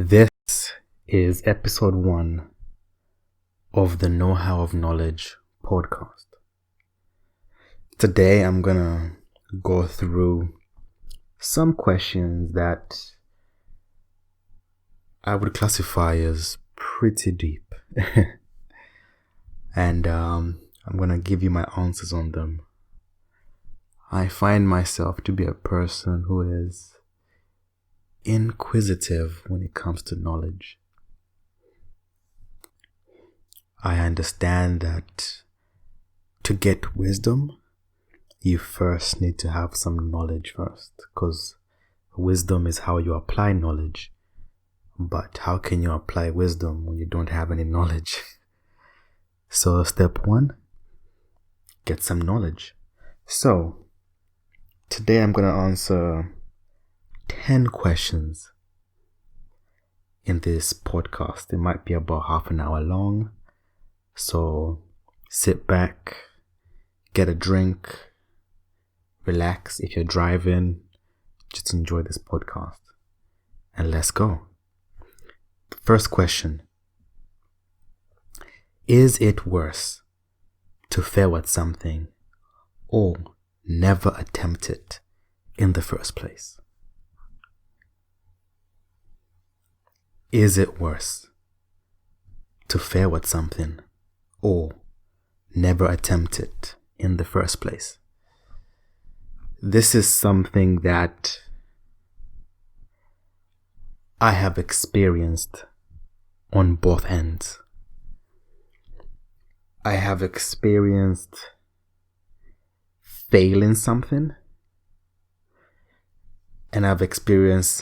This is episode 1 of the Know-How of Knowledge podcast. Today I'm gonna go through some questions that I would classify as pretty deep. And I'm gonna give you my answers on them. I find myself to be a person who is inquisitive when it comes to knowledge. I understand that to get wisdom, you first need to have some knowledge first, because wisdom is how you apply knowledge. But how can you apply wisdom when you don't have any knowledge? So step 1, get some knowledge. So today I'm going to answer 10 questions in this podcast. It might be about half an hour long. So sit back, get a drink, relax. If you're driving, just enjoy this podcast. And let's go. First question. Is it worse to fail at something or never attempt it in the first place? Is it worse to fail at something or never attempt it in the first place? This is something that I have experienced on both ends. I have experienced failing something, and I've experienced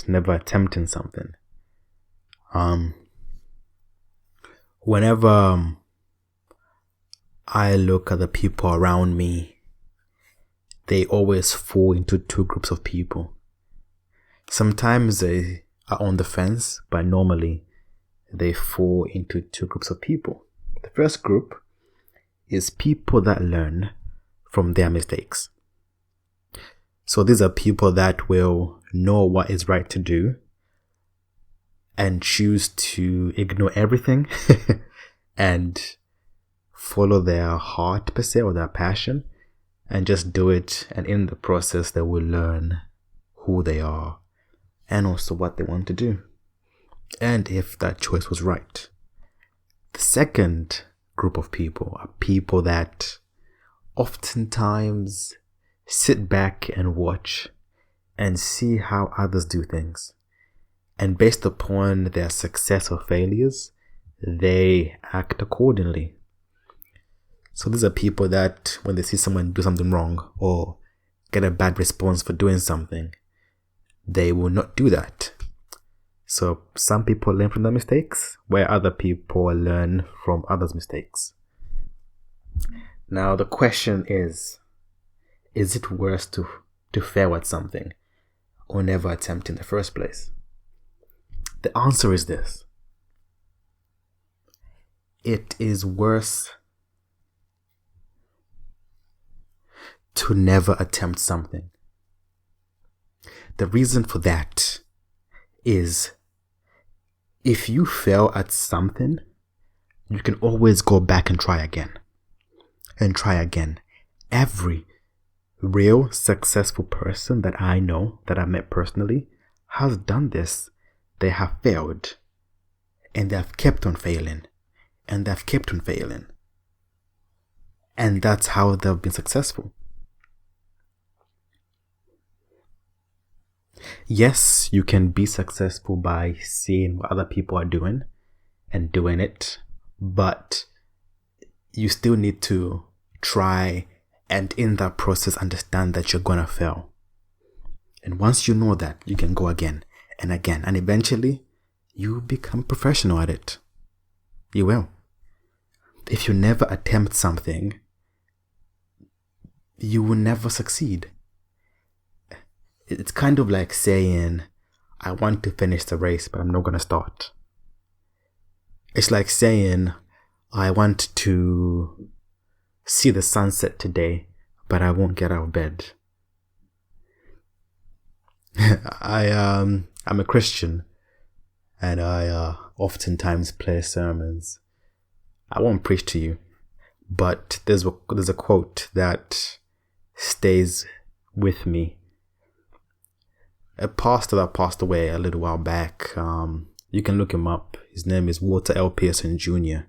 never attempting something. Whenever I look at the people around me, they always fall into two groups of people. Sometimes they are on the fence, but normally they fall into two groups of people. The first group is people that learn from their mistakes. So these are people that will know what is right to do and choose to ignore everything and follow their heart per se, or their passion, and just do it. And in the process, they will learn who they are and also what they want to do, and if that choice was right. The second group of people are people that oftentimes sit back and watch and see how others do things. And based upon their success or failures, they act accordingly. So these are people that when they see someone do something wrong or get a bad response for doing something, they will not do that. So some people learn from their mistakes, where other people learn from others' mistakes. Now the question is it worse to fail at something or never attempt in the first place? The answer is this. It is worse to never attempt something. The reason for that is, if you fail at something, you can always go back and try again. And try again. Every real successful person that I know, that I met personally, has done this. They have failed. And they have kept on failing. And they have kept on failing. And that's how they've been successful. Yes, you can be successful by seeing what other people are doing and doing it, but you still need to try, and in that process understand that you're gonna fail. And once you know that, you can go again and again, and eventually you become professional at it. You will. If you never attempt something, you will never succeed. It's kind of like saying, I want to finish the race, but I'm not going to start. It's like saying, I want to see the sunset today, but I won't get out of bed. I'm a Christian, and I oftentimes play sermons. I won't preach to you, but there's a quote that stays with me. A pastor that passed away a little while back. You can look him up. His name is Walter L. Pearson Jr.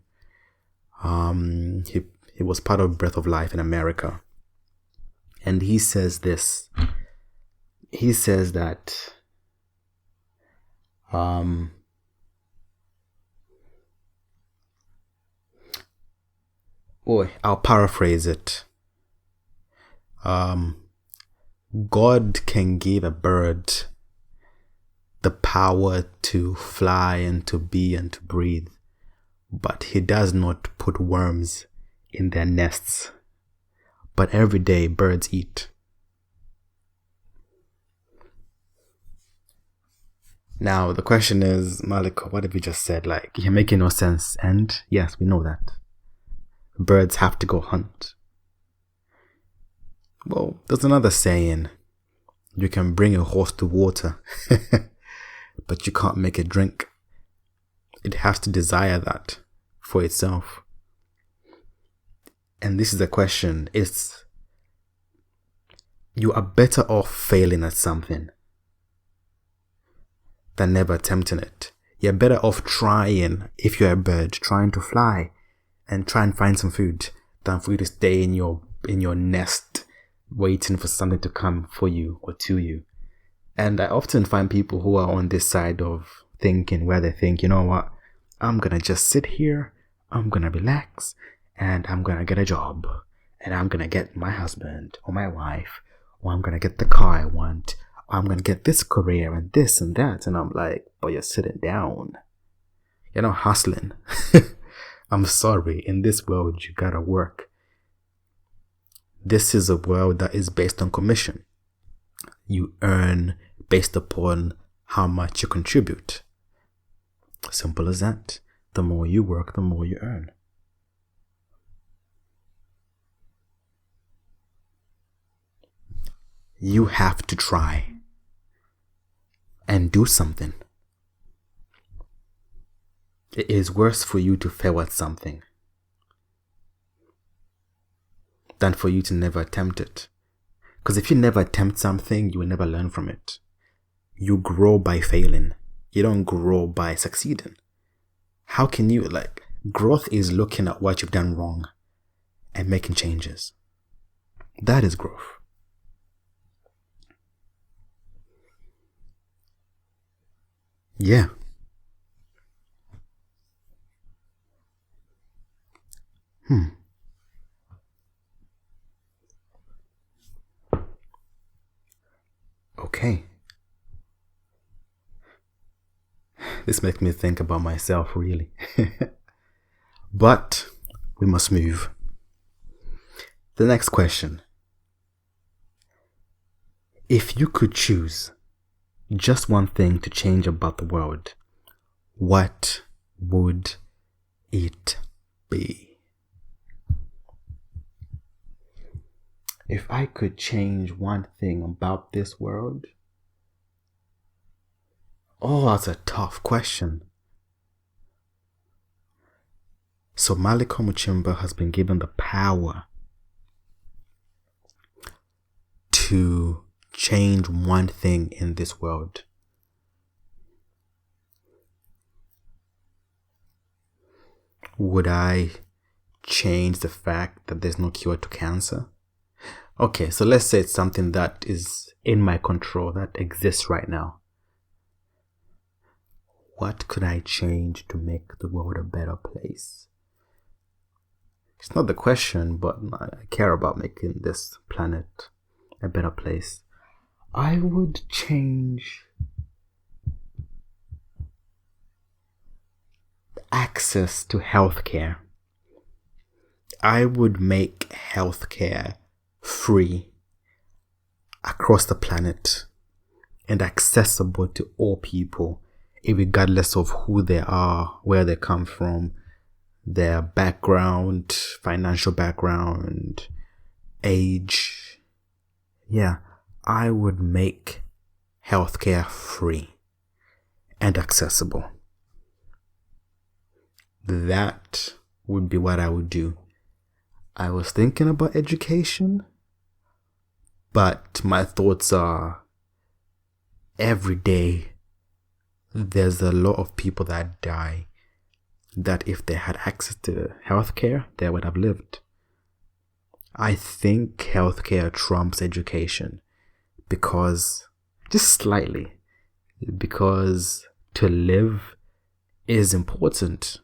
He was part of Breath of Life in America, and he says this. He says that I'll paraphrase it. God can give a bird the power to fly and to be and to breathe, but he does not put worms in their nests. But every day birds eat. Now the question is, Malik, what have you just said? Like, you're making no sense. And yes, we know that birds have to go hunt. Well, there's another saying. You can bring a horse to water, but you can't make it drink. It has to desire that for itself. And this is the question. It's, you are better off failing at something than never attempting it. You're better off trying, if you're a bird, trying to fly and try and find some food, than for you to stay in your nest waiting for something to come for you or to you. And I often find people who are on this side of thinking, where they think, you know what, I'm gonna just sit here, I'm gonna relax, and I'm gonna get a job, and I'm gonna get my husband or my wife, or I'm gonna get the car I want, or I'm gonna get this career and this and that. And I'm like, but you're sitting down, you're not hustling. I'm sorry, in this world you gotta work. This is a world that is based on commission. You earn based upon how much you contribute. Simple as that. The more you work, the more you earn. You have to try and do something. It is worse for you to fail at something than for you to never attempt it. Because if you never attempt something, you will never learn from it. You grow by failing. You don't grow by succeeding. How can you, growth is looking at what you've done wrong and making changes. That is growth. Yeah. Okay. This makes me think about myself, really. But we must move. The next question. If you could choose just one thing to change about the world, what would it be? If I could change one thing about this world, that's a tough question. So Malcolm Muchimba has been given the power to change one thing in this world. Would I change the fact that there's no cure to cancer? Okay, so let's say it's something that is in my control, that exists right now. What could I change to make the world a better place? It's not the question, but I care about making this planet a better place. I would change access to healthcare. I would make healthcare free across the planet and accessible to all people, regardless of who they are, where they come from, their background, financial background, age. Yeah, I would make healthcare free and accessible. that would be what I would do. I was thinking about education, but my thoughts are every day there's a lot of people that die that if they had access to healthcare, they would have lived. I think healthcare trumps education because, just slightly, because to live is important.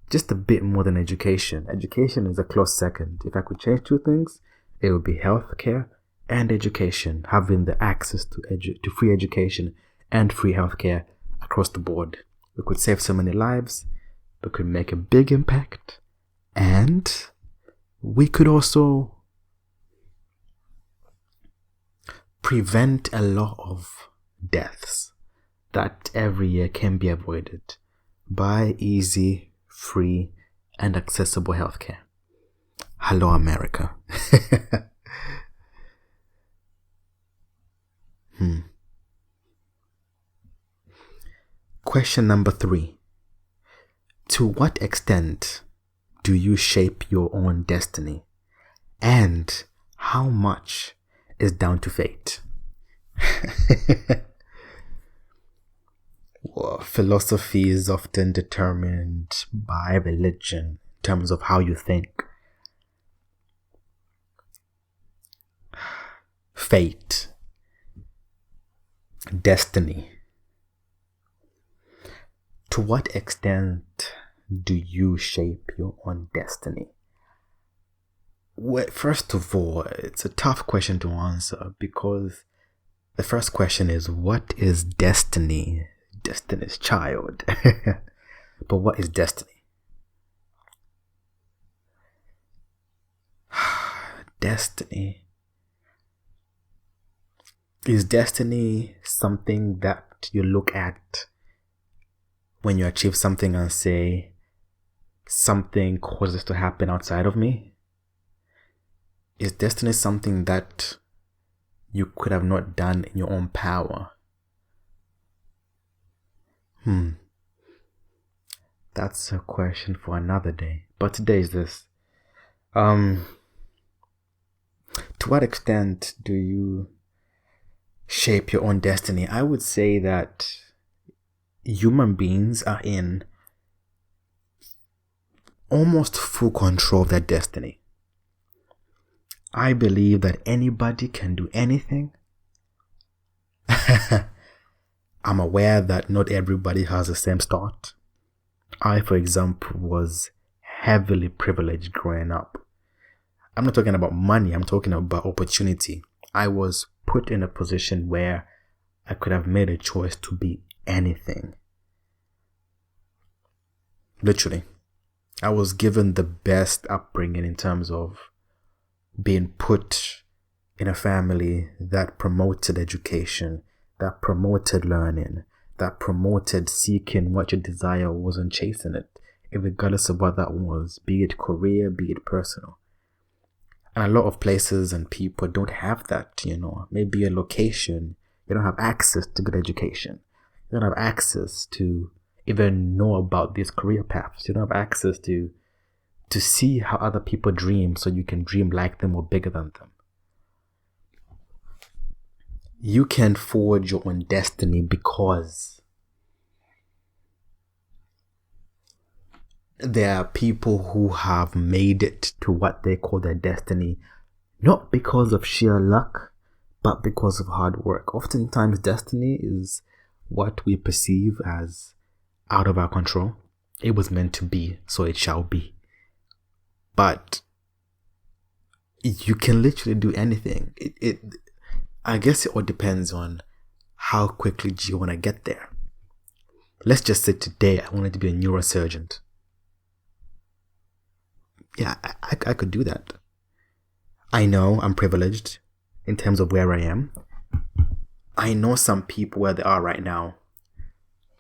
Just a bit more than education. Education is a close second. If I could change two things, it would be healthcare and education. Having the access to free education and free healthcare across the board. We could save so many lives. We could make a big impact. And we could also prevent a lot of deaths that every year can be avoided by easy, free, and accessible healthcare. Hello, America. Question number 3. To what extent do you shape your own destiny? And how much is down to fate? Well, philosophy is often determined by religion in terms of how you think. Fate. Destiny. To what extent do you shape your own destiny? Well, first of all, it's a tough question to answer because the first question is, what is destiny? Destiny's child. But what is destiny? Destiny. Is destiny something that you look at when you achieve something and say, something causes to happen outside of me? Is destiny something that you could have not done in your own power? That's a question for another day. But today is this. To what extent do you shape your own destiny? I would say that human beings are in almost full control of their destiny. I believe that anybody can do anything. I'm aware that not everybody has the same start. I, for example, was heavily privileged growing up. I'm not talking about money, I'm talking about opportunity. I was put in a position where I could have made a choice to be anything. Literally. I was given the best upbringing in terms of being put in a family that promoted education, that promoted learning, that promoted seeking what you desire wasn't chasing it, regardless of what that was, be it career, be it personal. And a lot of places and people don't have that, maybe a location, you don't have access to good education. You don't have access to even know about these career paths. You don't have access to see how other people dream so you can dream like them or bigger than them. You can forge your own destiny because there are people who have made it to what they call their destiny, not because of sheer luck, but because of hard work. Oftentimes, destiny is what we perceive as out of our control. It was meant to be, so it shall be. But you can literally do anything. I guess it all depends on how quickly do you want to get there. Let's just say today I wanted to be a neurosurgeon. Yeah, I could do that. I know I'm privileged in terms of where I am. I know some people where they are right now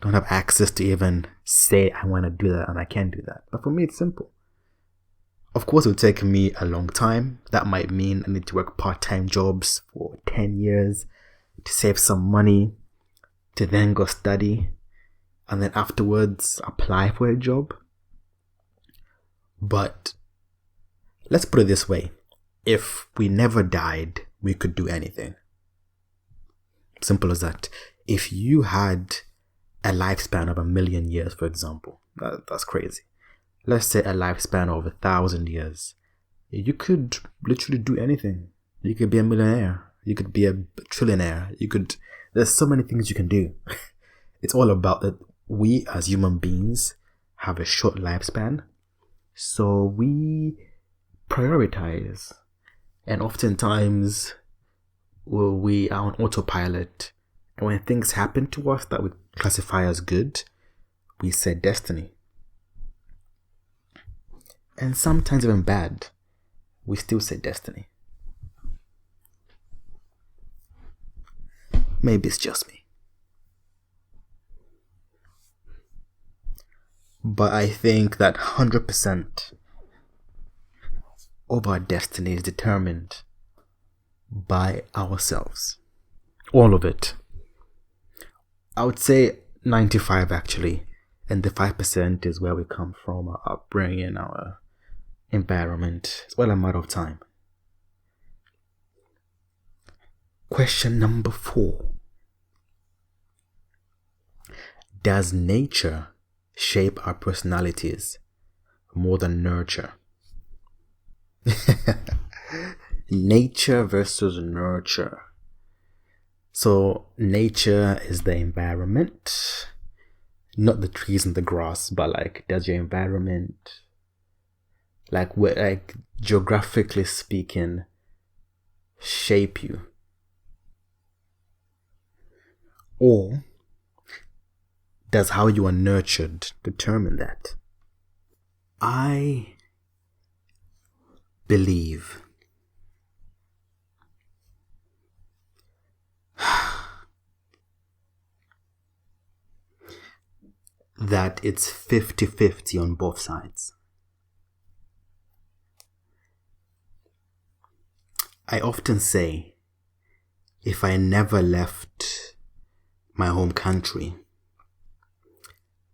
don't have access to even say I want to do that and I can do that. But for me, it's simple. Of course, it would take me a long time. That might mean I need to work part-time jobs for 10 years to save some money, to then go study, and then afterwards apply for a job. But let's put it this way. If we never died, we could do anything. Simple as that. If you had a lifespan of 1,000,000 years, for example, that's crazy. Let's say a lifespan of 1,000 years. You could literally do anything. You could be a millionaire. You could be a trillionaire. There's so many things you can do. It's all about that we as human beings have a short lifespan. So we prioritize. And oftentimes we are on autopilot. And when things happen to us that we classify as good, we say destiny. And sometimes even bad, we still say destiny. Maybe it's just me. But I think that 100% of our destiny is determined by ourselves. All of it. I would say 95 actually. And the 5% is where we come from, our upbringing, our environment. It's all a matter of time. Question number 4. Does nature shape our personalities more than nurture? Nature versus nurture. So nature is the environment, not the trees and the grass, but like, does your environment, like geographically speaking, shape you? Or does how you are nurtured determine that? I believe that it's 50-50 on both sides. I often say, if I never left my home country,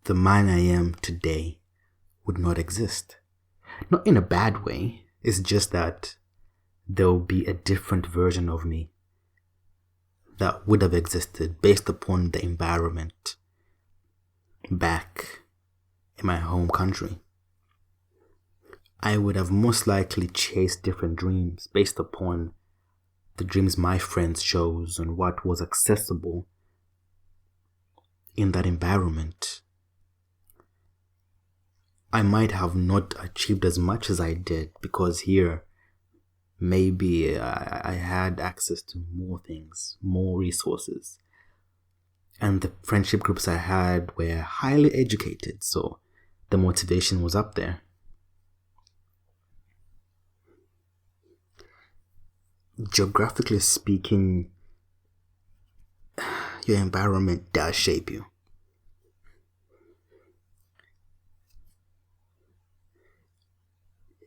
the man I am today would not exist. Not in a bad way, it's just that there will be a different version of me that would have existed based upon the environment back in my home country. I would have most likely chased different dreams based upon the dreams my friends chose and what was accessible in that environment. I might have not achieved as much as I did because here maybe I had access to more things, more resources. And the friendship groups I had were highly educated, so the motivation was up there. Geographically speaking, your environment does shape you.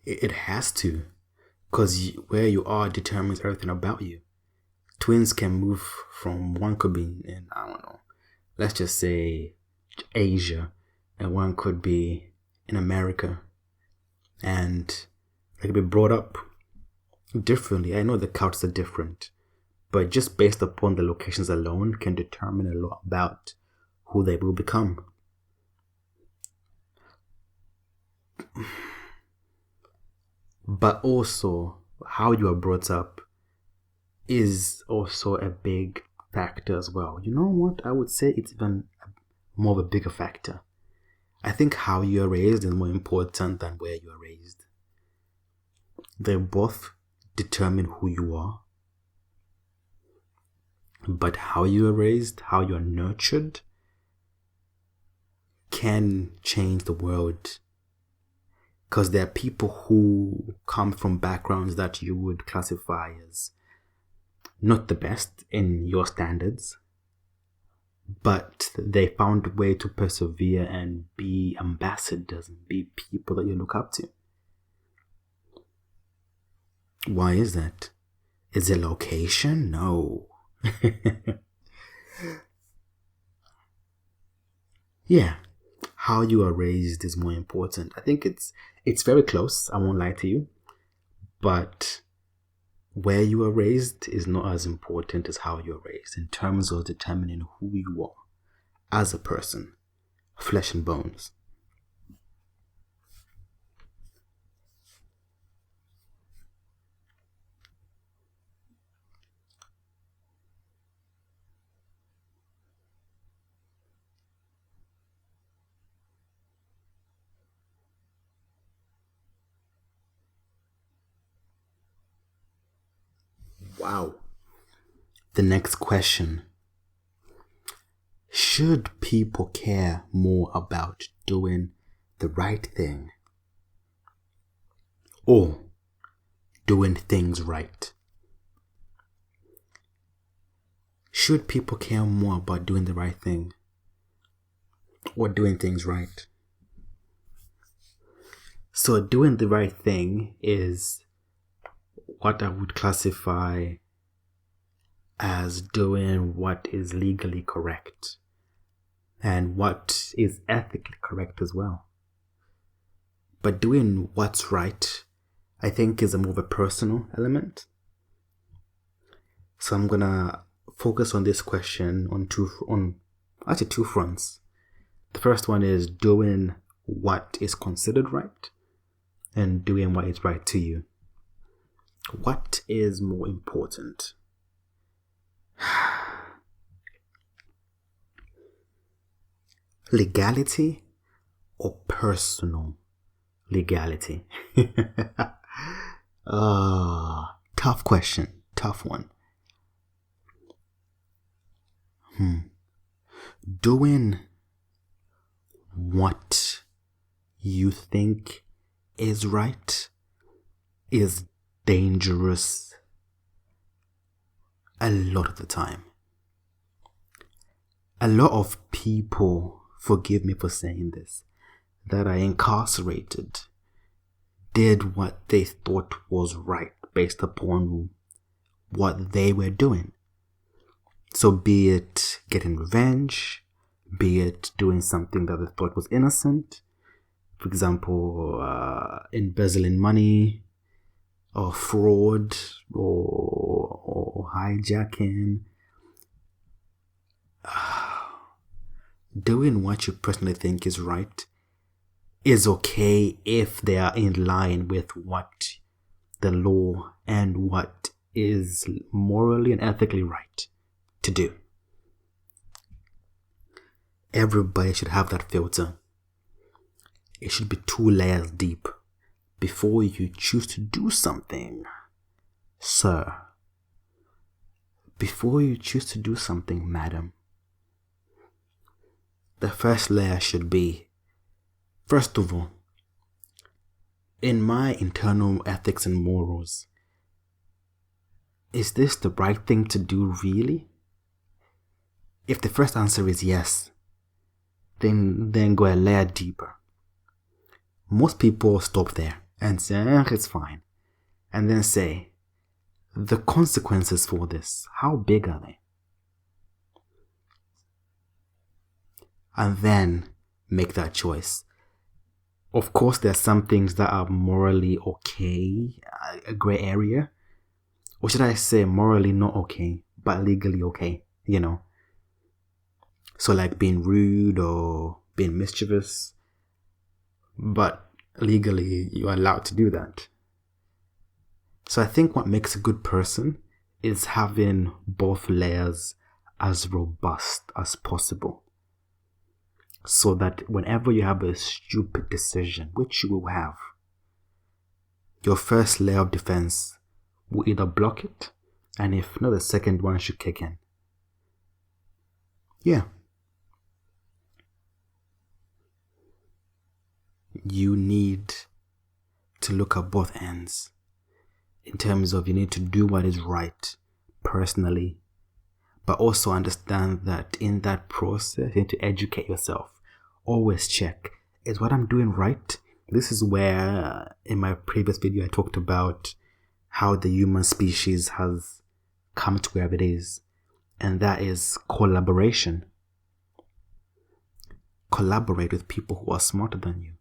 It has to, because where you are determines everything about you. Twins can move from, one could be in, I don't know, let's just say Asia, and one could be in America, and they could be brought up differently. I know the cultures are different, but just based upon the locations alone can determine a lot about who they will become. But also, how you are brought up is also a big factor as well. You know what? I would say it's even more of a bigger factor. I think how you are raised is more important than where you are raised. They both determine who you are. But how you are raised, how you are nurtured, can change the world. Because there are people who come from backgrounds that you would classify as not the best in your standards, but they found a way to persevere and be ambassadors and be people that you look up to. Why is that? Is it location? No. Yeah. how you are raised is more important. I think it's very close, I won't lie to you, but where you are raised is not as important as how you're raised in terms of determining who you are as a person, flesh and bones. Wow. The next question. Should people care more about doing the right thing or doing things right? Should people care more about doing the right thing or doing things right? So doing the right thing is what I would classify as doing what is legally correct and what is ethically correct as well. But doing what's right, I think, is a more of a personal element. So I'm gonna focus on this question on two fronts. The first one is doing what is considered right and doing what is right to you. What is more important? Legality or personal legality? Tough question. Tough one. Doing what you think is right is dangerous a lot of the time. A lot of people, forgive me for saying this, that are incarcerated did what they thought was right based upon what they were doing. So be it getting revenge, be it doing something that they thought was innocent, for example, embezzling money, or fraud, or hijacking. Doing what you personally think is right is okay if they are in line with what the law and what is morally and ethically right to do. Everybody should have that filter. It should be 2 layers deep before you choose to do something, sir. Before you choose to do something, madam. The first layer should be, first of all, in my internal ethics and morals, is this the right thing to do really? If the first answer is yes, then go a layer deeper. Most people stop there and say, it's fine. And then say, the consequences for this, how big are they? And then make that choice. Of course, there are some things that are morally okay, a gray area. Or should I say morally not okay, but legally okay, you know. So like being rude or being mischievous. But legally, you are allowed to do that. So I think what makes a good person is having both layers as robust as possible. So that whenever you have a stupid decision, which you will have, your first layer of defense will either block it, and if not, the second one should kick in. Yeah. You need to look at both ends in terms of you need to do what is right personally, but also understand that in that process, you need to educate yourself. Always check, is what I'm doing right? This is where in my previous video I talked about how the human species has come to where it is, and that is collaboration. Collaborate with people who are smarter than you.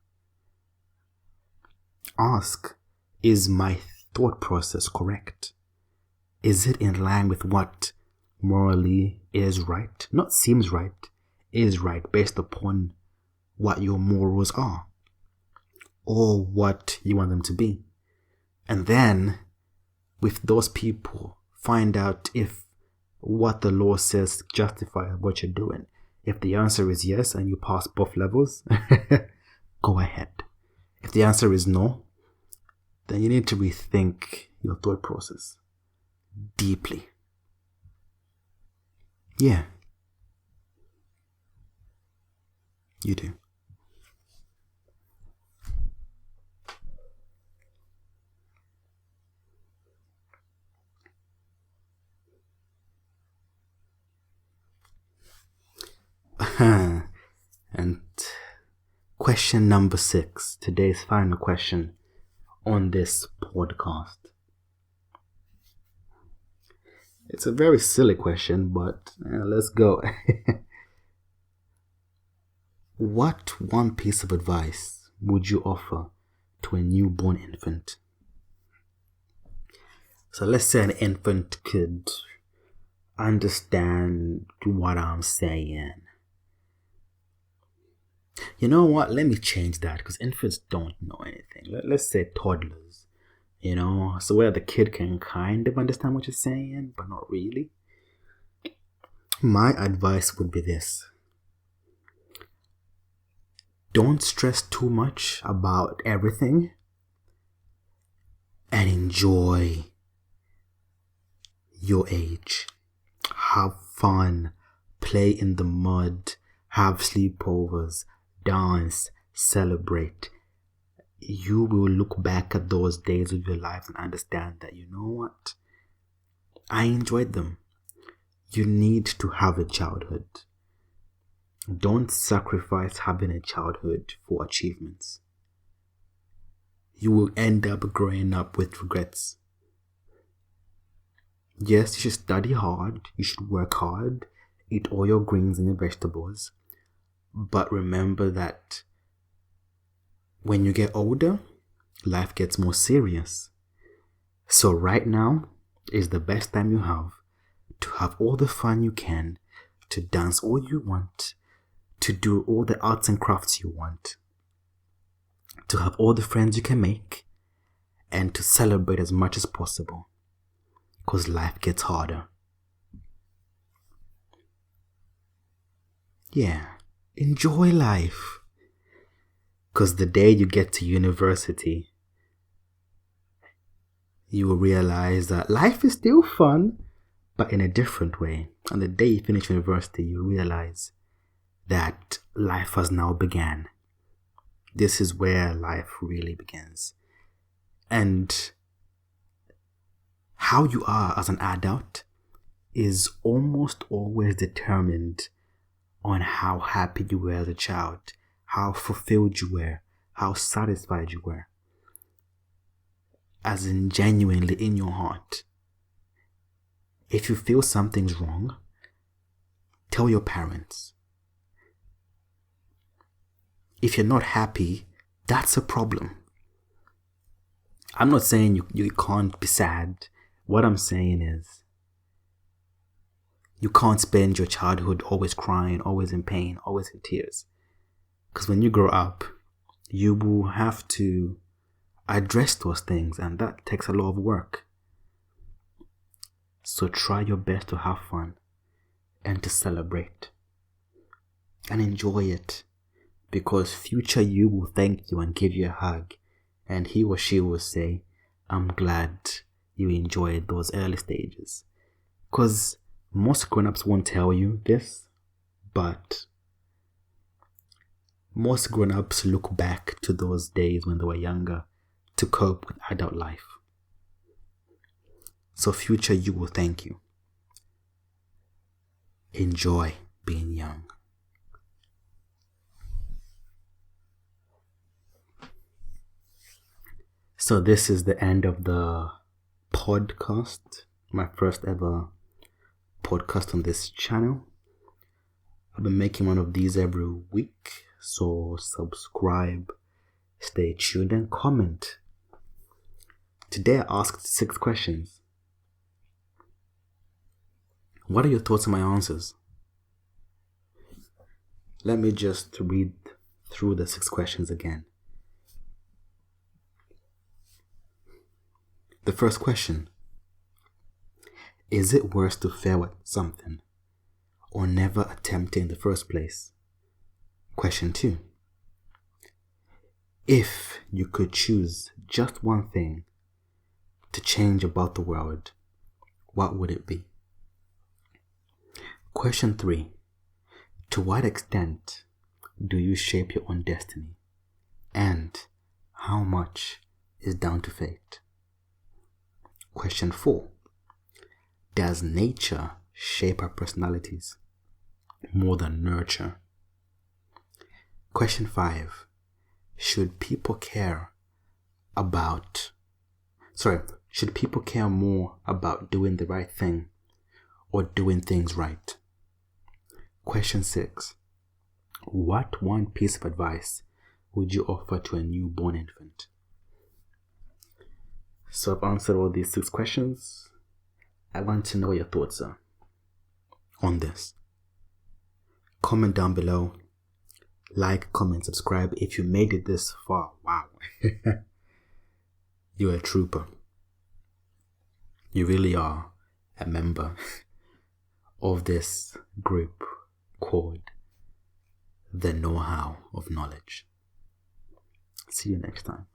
Ask, is my thought process correct? Is it in line with what morally is right? Not seems right, is right based upon what your morals are or what you want them to be. And then, with those people, find out if what the law says justifies what you're doing. If the answer is yes and you pass both levels, go ahead. If the answer is no, then you need to rethink your thought process deeply. Yeah, you do. And question number 6, today's final question on this podcast. It's a very silly question, but let's go. What one piece of advice would you offer to a newborn infant? So let's say an infant could understand what I'm saying. You know what? Let me change that, because infants don't know anything. Let's say toddlers, so where the kid can kind of understand what you're saying, but not really. My advice would be this. Don't stress too much about everything and enjoy your age. Have fun, play in the mud, have sleepovers, dance, celebrate. You will look back at those days of your life and understand that, you know what? I enjoyed them. You need to have a childhood. Don't sacrifice having a childhood for achievements. You will end up growing up with regrets. Yes, you should study hard, you should work hard, eat all your greens and your vegetables. But remember that when you get older, life gets more serious. So right now is the best time you have to have all the fun you can, to dance all you want, to do all the arts and crafts you want, to have all the friends you can make, and to celebrate as much as possible. Because life gets harder. Yeah, enjoy life. Because the day you get to university, you will realize that life is still fun, but in a different way. And the day you finish university, you realize that life has now begun. This is where life really begins. And how you are as an adult is almost always determined on how happy you were as a child, how fulfilled you were, how satisfied you were. As in genuinely in your heart. If you feel something's wrong, tell your parents. If you're not happy, that's a problem. I'm not saying you can't be sad. What I'm saying is, you can't spend your childhood always crying, always in pain, always in tears. Because when you grow up, you will have to address those things, and that takes a lot of work. So try your best to have fun and to celebrate and enjoy it, because future you will thank you and give you a hug, and he or she will say, I'm glad you enjoyed those early stages. Because most grown-ups won't tell you this, but most grown-ups look back to those days when they were younger to cope with adult life. So future you will thank you. Enjoy being young. So this is the end of the podcast, my first ever podcast on this channel. I've been making one of these every week, so subscribe, stay tuned, and comment. Today I asked 6 questions. What are your thoughts on my answers? Let me just read through the 6 questions again. The first question: is it worse to fail at something or never attempt it in the first place? Question 2: if you could choose just one thing to change about the world, what would it be? Question 3: to what extent do you shape your own destiny, and how much is down to fate? Question 4: does nature shape our personalities more than nurture? Question 5: should people care more about doing the right thing or doing things right? Question 6: what one piece of advice would you offer to a newborn infant? So I've answered all these 6 questions. I want to know what your thoughts are on this. Comment down below. Like, comment, subscribe if you made it this far. Wow. You're a trooper. You really are a member of this group called the Know-How of Knowledge. See you next time.